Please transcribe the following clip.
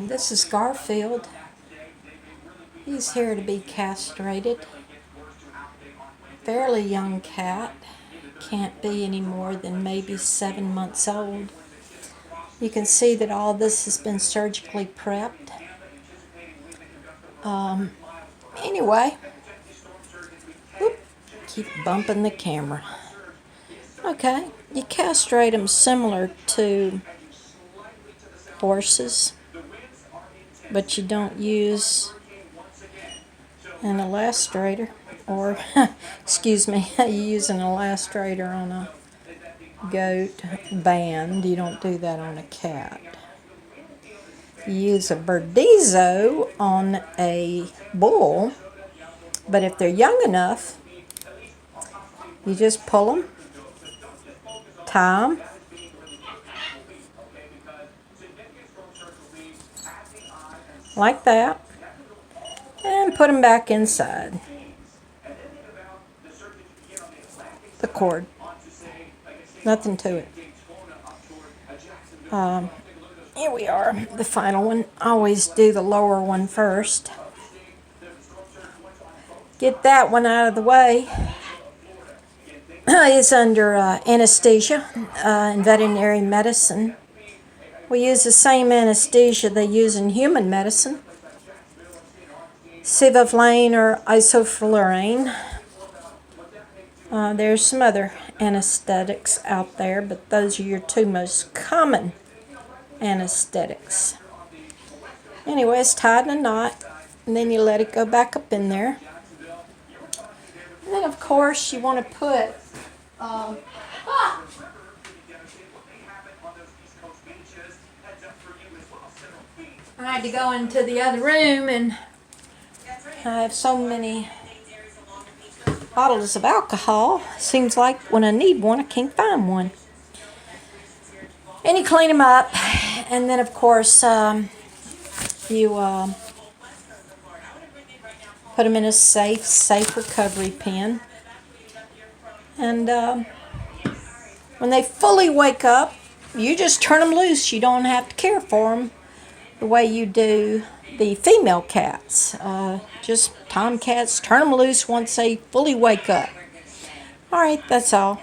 This is Garfield. He's here to be castrated. Fairly young cat. Can't be any more than maybe 7 months old. You can see that all this has been surgically prepped. Anyway, whoop, keep bumping the camera. Okay, you castrate them similar to horses, but you don't use an elastrator, or excuse me, you use an elastrator on a goat band. You don't do that on a cat. You use a Burdizo on a bull, but if they're young enough, you just pull them, tie them, like that, and put them back inside the cord. Nothing to it. Here we are, the final one. I always do the lower one first. Get that one out of the way. It's under anesthesia in veterinary medicine. We use the same anesthesia they use in human medicine. Sevoflurane or isoflurane. There's some other anesthetics out there, but those are your two most common anesthetics. Anyway, it's tied in a knot, and then you let it go back up in there. And then, of course, you want to put I had to go into the other room, and I have so many bottles of alcohol. Seems like when I need one, I can't find one. And you clean them up, and then of course you put them in a safe recovery pen. And when they fully wake up, you just turn them loose. You don't have to care for them the way you do the female cats. Just tomcats, turn them loose once they fully wake up. All right, that's all.